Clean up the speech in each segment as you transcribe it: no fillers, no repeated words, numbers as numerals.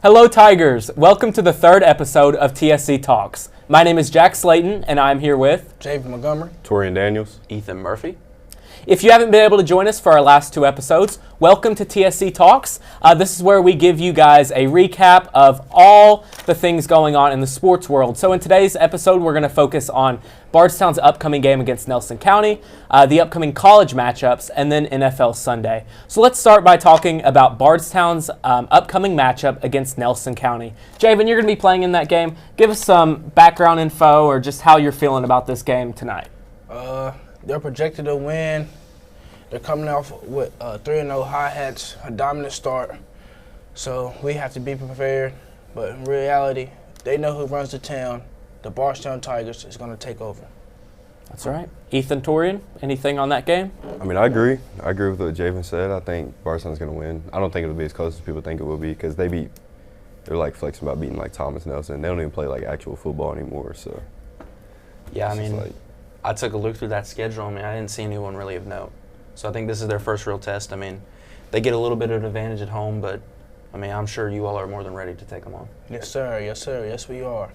Hello, Tigers. Welcome to the third episode of TSC Talks. My name is Jack Slayton, and I'm here with Jayvyn Montgomery, Taurean Daniels, Ethan Murphy. If you haven't been able to join us for our last two episodes, welcome to TSC Talks. This is where we give you guys a recap of all the things going on in the sports world. So in today's episode, we're going to focus on Bardstown's upcoming game against Nelson County, the upcoming college matchups, and then NFL Sunday. So let's start by talking about Bardstown's upcoming matchup against Nelson County. Jayvyn, you're going to be playing in that game. Give us some background info or just how you're feeling about this game tonight. They're projected to win. They're coming off with 3-0 hi-hats, a dominant start. So we have to be prepared. But in reality, they know who runs the town. The Bardstown Tigers is going to take over. That's right. Ethan, Taurean, anything on that game? I mean, I agree. I agree with what Jayvyn said. I think Bardstown's going to win. I don't think it'll be as close as people think it will be because they're like flexing about beating like Thomas Nelson. They don't even play like actual football anymore. So yeah, I mean, I took a look through that schedule. I mean, I didn't see anyone really of note. So I think this is their first real test. I mean, they get a little bit of an advantage at home, but I mean, I'm sure you all are more than ready to take them on. Yes, sir. Yes, sir. Yes, we are.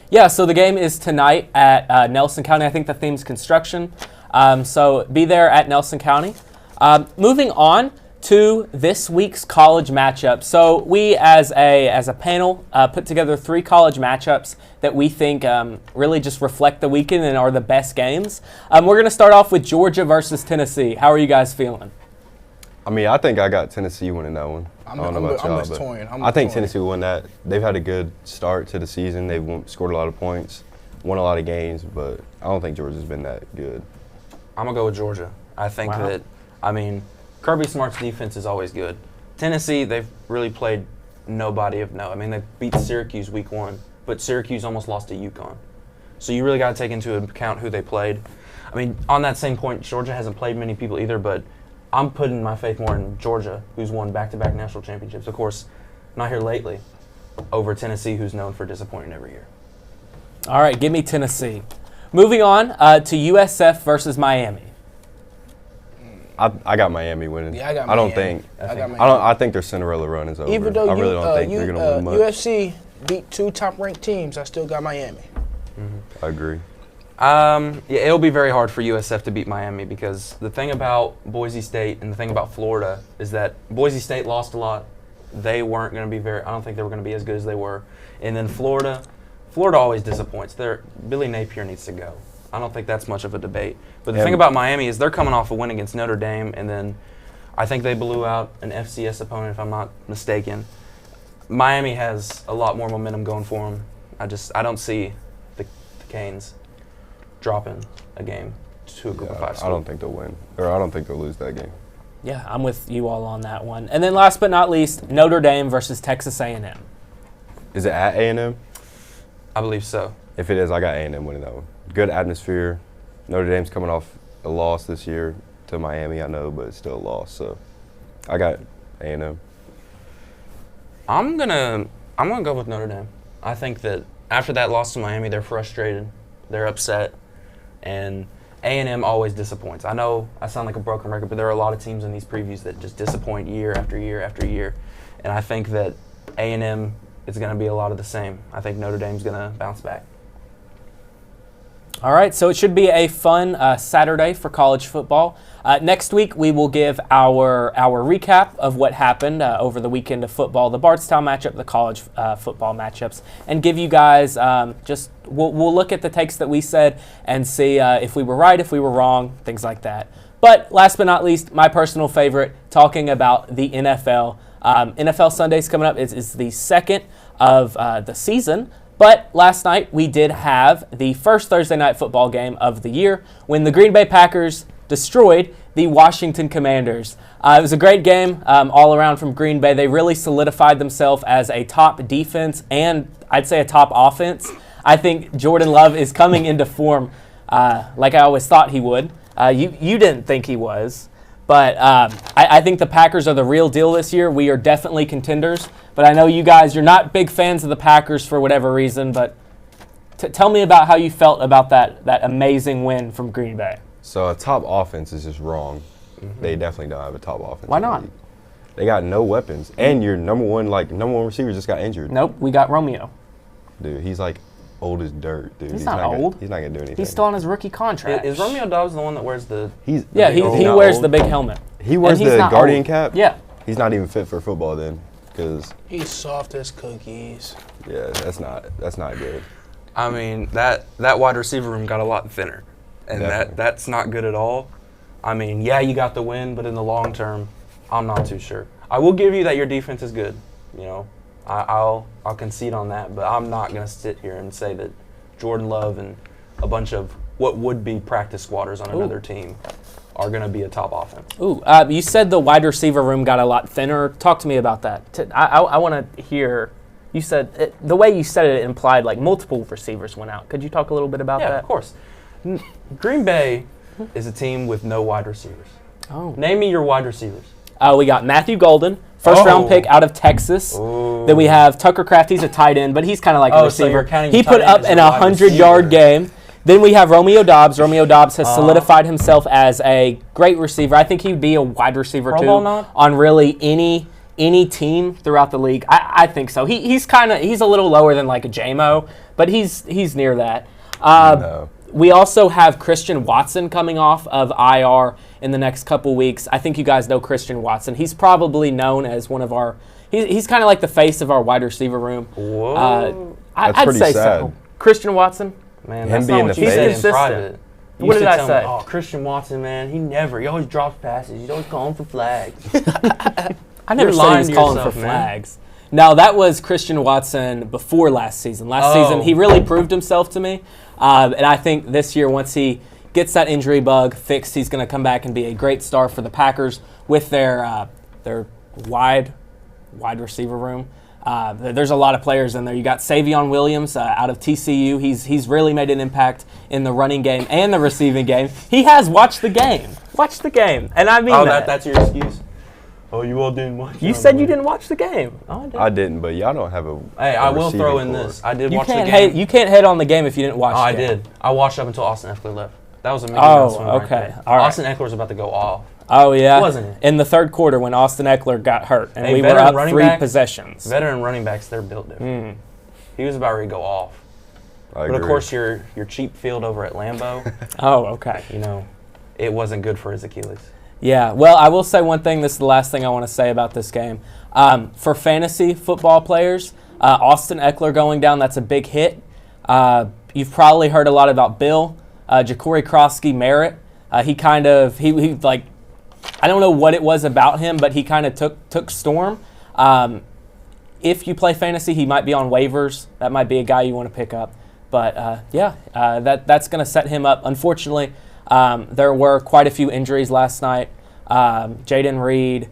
Yeah, so the game is tonight at Nelson County. I think the theme's construction. So be there at Nelson County. Moving on to this week's college matchup. So we, as a panel, put together 3 college matchups that we think really just reflect the weekend and are the best games. We're going to start off with Georgia versus Tennessee. How are you guys feeling? I mean, I think I got Tennessee winning that one. I'm I don't know about y'all, but I think Tennessee will win that. They've had a good start to the season. They've scored a lot of points, won a lot of games, but I don't think Georgia's been that good. I'm going to go with Georgia. I think that, I mean, Kirby Smart's defense is always good. Tennessee, they've really played nobody of note. I mean, they beat Syracuse week 1, but Syracuse almost lost to UConn. So you really got to take into account who they played. I mean, on that same point, Georgia hasn't played many people either, but I'm putting my faith more in Georgia, who's won back-to-back national championships. Of course, not here lately, over Tennessee, who's known for disappointing every year. All right, give me Tennessee. Moving on to USF versus Miami. I got Miami winning. Yeah, I got Miami. I think their Cinderella run is over. Even though I really don't think they're going to win much. UFC beat 2 top-ranked teams, I still got Miami. I agree. Yeah, it'll be very hard for USF to beat Miami because the thing about Boise State and the thing about Florida is that Boise State lost a lot. They weren't going to be I don't think they were going to be as good as they were. And then Florida always disappoints. Billy Napier needs to go. I don't think that's much of a debate. But the thing about Miami is they're coming off a win against Notre Dame, and then I think they blew out an FCS opponent, if I'm not mistaken. Miami has a lot more momentum going for them. I don't see the Canes dropping a game to a group of 5 school. I don't think they'll win, or I don't think they'll lose that game. Yeah, I'm with you all on that one. And then last but not least, Notre Dame versus Texas A&M. Is it at A&M? I believe so. If it is, I got A&M winning that one. Good atmosphere. Notre Dame's coming off a loss this year to Miami, I know, but it's still a loss. So I got A&M. I'm gonna go with Notre Dame. I think that after that loss to Miami, they're frustrated, they're upset, and A&M always disappoints. I know I sound like a broken record, but there are a lot of teams in these previews that just disappoint year after year after year, and I think that A&M is going to be a lot of the same. I think Notre Dame's going to bounce back. All right, so it should be a fun Saturday for college football. Next week, we will give our recap of what happened over the weekend of football, the Bardstown matchup, the college football matchups, and give you guys we'll look at the takes that we said and see if we were right, if we were wrong, things like that. But last but not least, my personal favorite, talking about the NFL. NFL Sunday's coming up. Is the second of the season. But last night, we did have the first Thursday night football game of the year when the Green Bay Packers destroyed the Washington Commanders. It was a great game all around from Green Bay. They really solidified themselves as a top defense and I'd say a top offense. I think Jordan Love is coming into form like I always thought he would. You didn't think he was. But I think the Packers are the real deal this year. We are definitely contenders. But I know you guys, you're not big fans of the Packers for whatever reason. But tell me about how you felt about that amazing win from Green Bay. So a top offense is just wrong. They definitely don't have a top offense. Why not? They got no weapons, and your number one receiver just got injured. Nope, we got Romeo. Dude, he's like old as dirt, dude. He's not old. He's not gonna do anything. He's still on his rookie contract. Is Romeo Dobbs the one that wears the? He wears the big helmet. He wears And he's the not Guardian old. cap. Yeah. He's not even fit for football then, because He's soft as cookies. yeah, that's not good. I mean, that wide receiver room got a lot thinner, and Definitely. that's not good at all. I mean, yeah, you got the win, but in the long term, I'm not too sure. I will give you that your defense is good. You know, I'll concede on that, but I'm not going to sit here and say that Jordan Love and a bunch of what would be practice squatters on another team are going to be a top offense. Ooh, you said the wide receiver room got a lot thinner. Talk to me about that. I want to hear. You said the way you said it implied like multiple receivers went out. Could you talk a little bit about that? Yeah, of course. Green Bay is a team with no wide receivers. Oh. Name me your wide receivers. We got Matthew Golden, first-round pick out of Texas. Ooh. Then we have Tucker Kraft. He's a tight end, but he's kind of like a So receiver. you're counting He the put tight up end as in a a wide 100-yard receiver. game. Then we have Romeo Dobbs. Romeo Dobbs has solidified himself as a great receiver. I think he'd be a wide receiver Pro too Bowl nod? on really any team throughout the league. I think so. He's a little lower than like a JMO, but he's near that. No. We also have Christian Watson coming off of IR in the next couple weeks. I think you guys know Christian Watson. He's probably known as one of our. He's kind of like the face of our wide receiver room. Whoa. That's I'd pretty say sad. so. Christian Watson. Man, Him that's being not what the you face. said in Consistent. private. You What used did to I tell say? Me, oh, Christian Watson, man, he always drops passes. He's always calling for flags. I never You're said he lying was to calling yourself, for man. flags. No, that was Christian Watson before last season. Last season, he really proved himself to me. And I think this year, once he gets that injury bug fixed, he's going to come back and be a great star for the Packers with their wide receiver room. There's a lot of players in there. You got Savion Williams out of TCU. He's really made an impact in the running game and the receiving game. He has watched the game. Watch the game. And I mean That's your excuse? Oh, you all didn't watch You said you didn't watch the game. Oh, I did. I didn't, but y'all don't have a. Hey, a I will receiving throw in core. this. I did You watch the can't game. you can't hate on the game if you didn't watch I the game. did. I watched up until Austin Eckler left. That was a major Oh, swing right okay. there. All right. Austin Eckler was about to go off. Oh, yeah. Wasn't it? In the third quarter when Austin Eckler got hurt and Hey, we were veteran up running 3 backs- possessions. Veteran running backs, they're built different. He was about ready to go off. I But of agree. course, your cheap field over at Lambeau, Oh, okay. it wasn't good for his Achilles. Yeah, well, I will say one thing. This is the last thing I want to say about this game. For fantasy football players, Austin Eckler going down, that's a big hit. You've probably heard a lot about Bill. Ja'Cory Krosky Merritt. He like, I don't know what it was about him, but he kind of took storm. If you play fantasy, he might be on waivers. That might be a guy you want to pick up. But that's going to set him up. Unfortunately, there were quite a few injuries last night. Jaden Reed,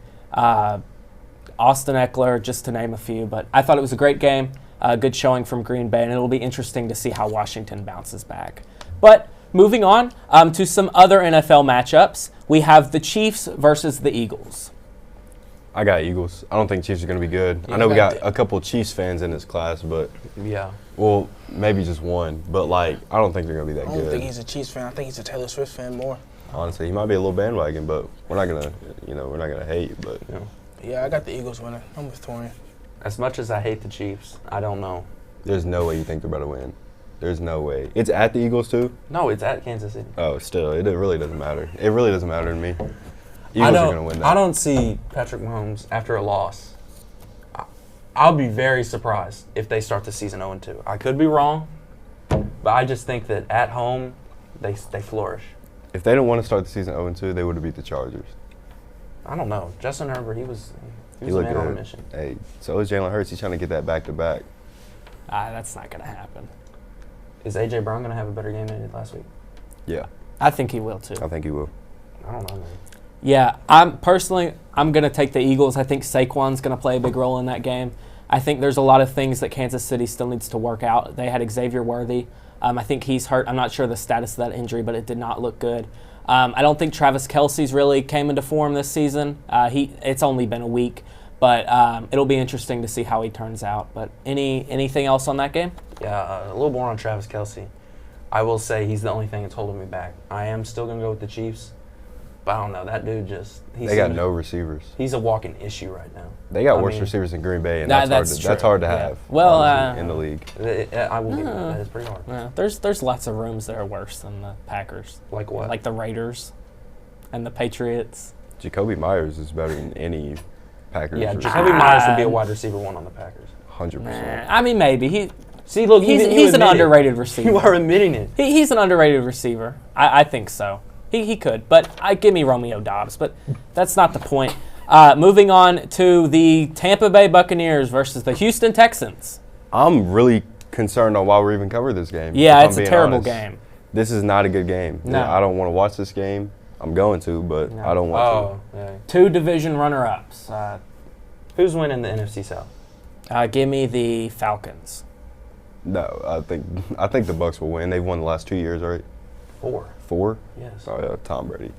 Austin Eckler, just to name a few. But I thought it was a great game, good showing from Green Bay, and it'll be interesting to see how Washington bounces back. But moving on to some other NFL matchups, we have the Chiefs versus the Eagles. I got Eagles. I don't think Chiefs are going to be good. Yeah, I know we I got got a couple Chiefs fans in this class, but Yeah. well, maybe just one. But like, I don't think they're going to be that I don't good. think he's a Chiefs fan. I think he's a Taylor Swift fan more. Honestly, he might be a little bandwagon, but we're not gonna, we're not gonna hate. But Yeah, I got the Eagles winning. I'm with Taurean. As much as I hate the Chiefs, I don't know. there's no way you think they're about to win. There's no way. It's at the Eagles too. No, it's at Kansas City. Oh, still, it really doesn't matter. It really doesn't matter to me. Eagles are gonna win that. I don't see Patrick Mahomes after a loss. I'll be very surprised if they start the season 0-2. I could be wrong, but I just think that at home, they flourish. If they don't want to start the season 0-2, they would have beat the Chargers. I don't know. Justin Herbert, he was a looked man on a good. mission. Hey, so is Jalen Hurts. He's trying to get that back to back. That's not going to happen. Is A.J. Brown going to have a better game than he did last week? Yeah, I think he will too. I think he will. I don't know, man. Yeah, I'm going to take the Eagles. I think Saquon's going to play a big role in that game. I think there's a lot of things that Kansas City still needs to work out. They had Xavier Worthy. I think he's hurt. I'm not sure the status of that injury, but it did not look good. I don't think Travis Kelce's really came into form this season. It's only been a week, but it'll be interesting to see how he turns out. But anything else on that game? Yeah, a little more on Travis Kelce. I will say he's the only thing that's holding me back. I am still going to go with the Chiefs, But I don't know. That dude just They got no receivers. He's a walking issue right now. They got worse receivers than Green Bay, and That's that's hard to true. have. Well, honestly, in the league. I will give you that. It's pretty hard. Yeah, there's lots of rooms that are worse than the Packers. Like what? Like the Raiders and the Patriots. Jacoby Myers is better than any Packers. Yeah, receiver. Jacoby Myers would be a wide receiver 1 on the Packers. 100%. I mean, maybe See, look, he's an admit underrated it. receiver. You are admitting it. He's an underrated receiver. I think so. He could, but give me Romeo Doubs. But that's not the point. Moving on to the Tampa Bay Buccaneers versus the Houston Texans. I'm really concerned on why we're even covering this game. Yeah, if it's I'm a being terrible honest. game. This is not a good game. No. I don't want to watch this game. I'm going to, but No. I don't want Yeah. 2 division runner-ups. Who's winning the NFC South? Give me the Falcons. to. No, I think the Bucs will win. They've won the last 2 years, right? 4. 4? Yes. Oh yeah, Tom Brady.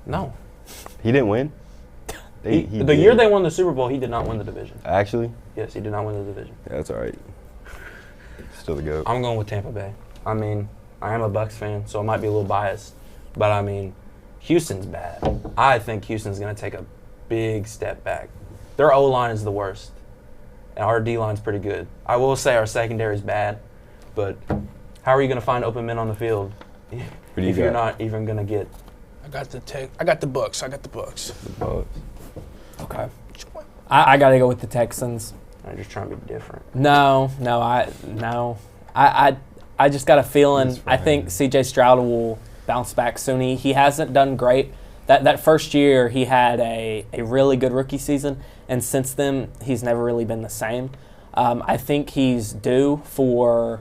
No. He didn't win. The did. year they won the Super Bowl, he did not win the division. Actually, Yes, he did not win the division. yeah, that's all right. Still the GOAT. I'm going with Tampa Bay. I mean, I am a Bucs fan, so I might be a little biased. But, I mean, Houston's bad. I think Houston's going to take a big step back. Their O-line is the worst, and our D-line's pretty good. I will say our secondary's bad, but how are you going to find open men on the field if you're not even going to get I got the Bucks. The Bucs. Okay. I got to go with the Texans. I'm just trying to be different. No. I just got a feeling. He's I think C.J. Stroud will bounce back soon. He hasn't done great. That first year he had a really good rookie season, and since then he's never really been the same. I think he's due for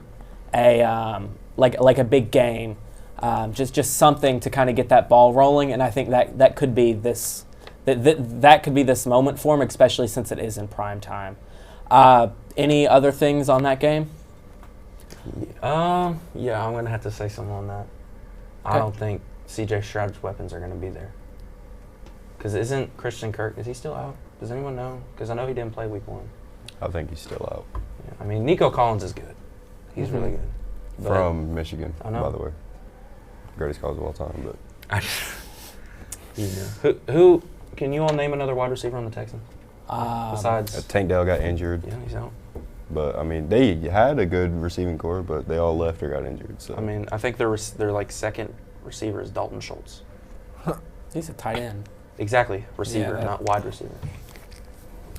a like a big game, just something to kind of get that ball rolling, and I think that could be this. That could be this moment for him, especially since it is in prime time. Any other things on that game? Yeah, I'm going to have to say something on that. Okay. I don't think C.J. Stroud's weapons are going to be there. Because isn't Christian Kirk, is he still out? Does anyone know? Because I know he didn't play week 1. I think he's still out. Yeah, I mean, Nico Collins is good. He's really good. But From Michigan, I know. by the way. Greatest college of all time, but Who can you all name another wide receiver on the Texans? Besides, Tank Dell got injured. yeah, he's out. But, I mean, they had a good receiving core, but they all left or got injured. So I mean, I think their like second receiver is Dalton Schultz. He's a tight end. Exactly, receiver, that- not wide receiver.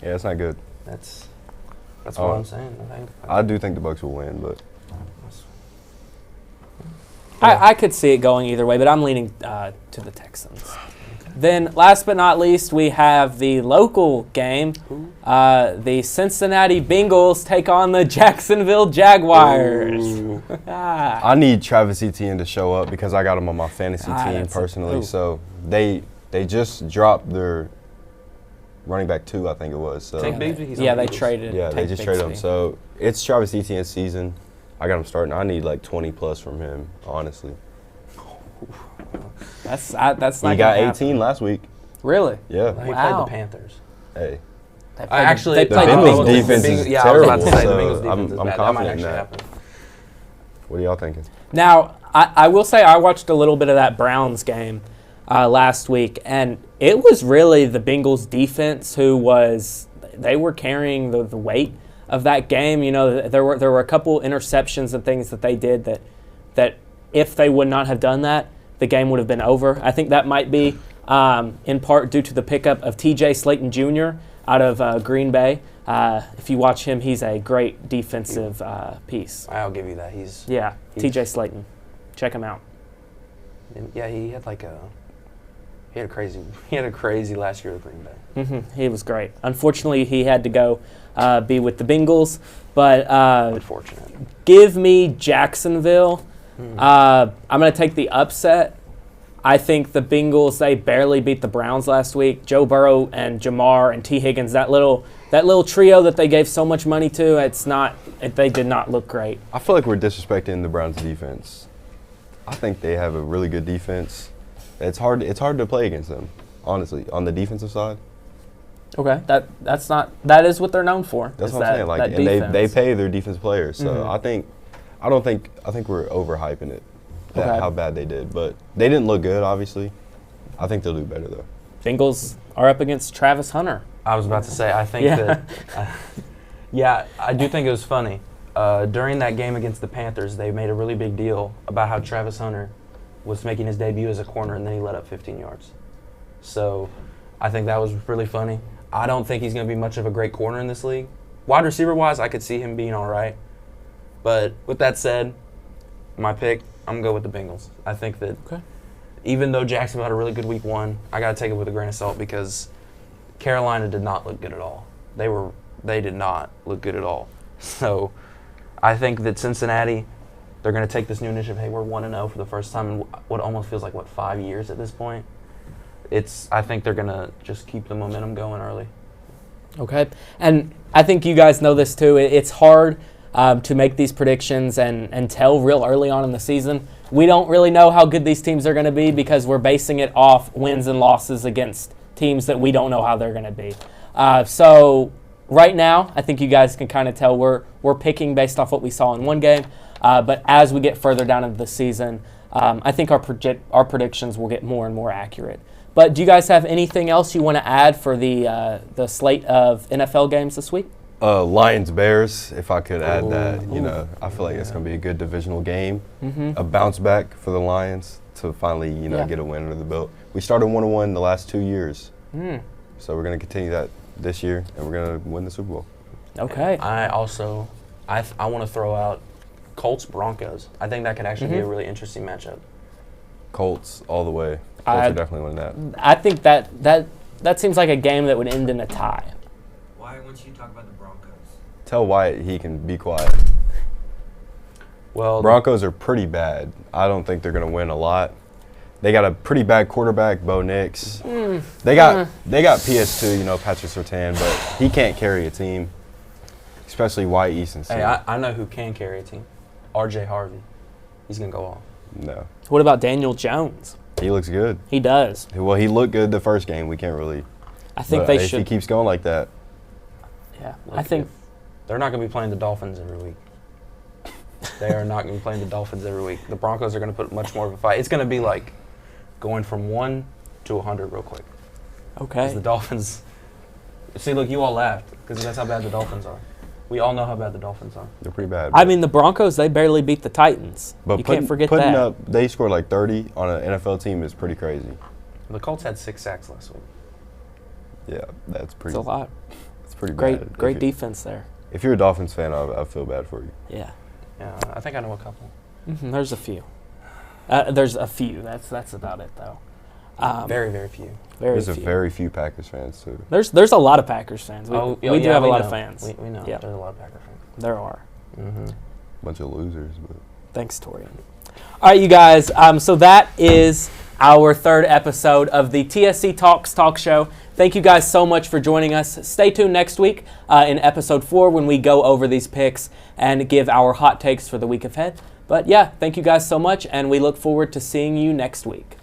yeah, it's not good. That's what Oh. I'm saying. I do think the Bucs will win, but I could see it going either way, but I'm leaning to the Texans. Then, last but not least, we have the local game. The Cincinnati Bengals take on the Jacksonville Jaguars. I need Travis Etienne to show up because I got him on my fantasy team that's personally. ooh. So they just dropped their running back 2, I think it was. So Tank Bigsby, he's on Yeah, the they Eagles. traded. yeah, they Tank just traded him. Bigsby. So it's Travis Etienne's season. I got him starting. I need like 20 plus from him, honestly. That's not He got gonna 18 happen. last week. Really? Yeah. He played Wow. the Panthers. Hey, They Actually, they the played Bengals the Bengals. defense is yeah, I was about to terrible, say the so Bengals defense I'm is bad. That might confident in actually that. happen. what are y'all thinking? Now, I will say I watched a little bit of that Browns game last week, and it was really the Bengals defense they were carrying the weight of that game. You know, there were a couple interceptions and things that they did that if they would not have done that, the game would have been over. I think that might be in part due to the pickup of T.J. Slayton Jr. out of Green Bay. If you watch him, he's a great defensive piece. I'll give you that. He's T.J. Slayton. Check him out. yeah. He had a crazy last year with Green Bay. He was great. Unfortunately, he had to go be with the Bengals, but Unfortunate. give me Jacksonville. I'm going to take the upset. I think the Bengals, they barely beat the Browns last week. Joe Burrow and Jamar and T. Higgins, that little trio that they gave so much money to, they did not look great. I feel like we're disrespecting the Browns' defense. I think they have a really good defense. It's hard to play against them, honestly, on the defensive side. Okay, that is what they're known for. That's is what I'm saying. Like, that and they defense. pay their defense players. So I think we're overhyping it. Okay. How bad they did, but they didn't look good, obviously. I think they'll do better though. Bengals are up against Travis Hunter. I was about to say, I think I do think it was funny. During that game against the Panthers, they made a really big deal about how Travis Hunter was making his debut as a corner, and then he let up 15 yards. So I think that was really funny. I don't think he's going to be much of a great corner in this league. Wide receiver-wise, I could see him being all right. But with that said, my pick, I'm going to go with the Bengals. I think that even though Jacksonville had a really good week 1, I got to take it with a grain of salt because Carolina did not look good at all. They did not look good at all. So I think that Cincinnati, they're going to take this new initiative. Hey, we're 1-0 for the first time in what almost feels like, 5 years at this point. I think they're going to just keep the momentum going early. Okay. And I think you guys know this too. It's hard to make these predictions and tell real early on in the season. We don't really know how good these teams are going to be because we're basing it off wins and losses against teams that we don't know how they're going to be. So right now, I think you guys can kind of tell we're picking based off what we saw in one game. But as we get further down into the season, I think our predictions will get more and more accurate. But do you guys have anything else you want to add for the slate of NFL games this week? Lions Bears, if I could add that. I feel like it's going to be a good divisional game. A bounce back for the Lions to finally, get a win under the belt. We started 1-1 the last 2 years. So we're going to continue that this year, and we're going to win the Super Bowl. Okay. I also I want to throw out Colts-Broncos. I think that could actually be a really interesting matchup. Colts all the way. Colts are definitely winning that. I think that seems like a game that would end in a tie. Why won't you talk about the Broncos? Tell Wyatt he can be quiet. Well, Broncos are pretty bad. I don't think they're going to win a lot. They got a pretty bad quarterback, Bo Nix. They got PS2, Patrick Surtain, but he can't carry a team, especially Wyatt Easton's team. hey, I know who can carry a team. R.J. Harvey. He's going to go off. No. What about Daniel Jones? He looks good. He does. Well, he looked good the first game. We can't really. I think but they if should. he keeps going like that. Yeah, I think. They're not going to be playing the Dolphins every week. They are not going to be playing the Dolphins every week. The Broncos are going to put much more of a fight. It's going to be like going from 1 to 100 real quick. Okay. The Dolphins. See, look, you all laughed because that's how bad the Dolphins are. We all know how bad the Dolphins are. They're pretty bad. I mean, the Broncos, they barely beat the Titans. But you can't forget putting that. up, they scored like 30 on an NFL team is pretty crazy. The Colts had 6 sacks last week. Yeah, that's pretty. It's a lot. It's pretty bad. Great defense there. If you're a Dolphins fan, I feel bad for you. Yeah. Yeah, I think I know a couple. There's a few. There's a few. That's about it, though. Very, very few. There's very few Packers fans, too. There's a lot of Packers fans. We do have a lot know. of fans. We know. Yeah. There's a lot of Packers fans. There are. Bunch of losers. But. Thanks, Taurean. All right, you guys. So that is our third episode of the TSC Talk Show. Thank you guys so much for joining us. Stay tuned next week in episode 4 when we go over these picks and give our hot takes for the week ahead. But yeah, thank you guys so much, and we look forward to seeing you next week.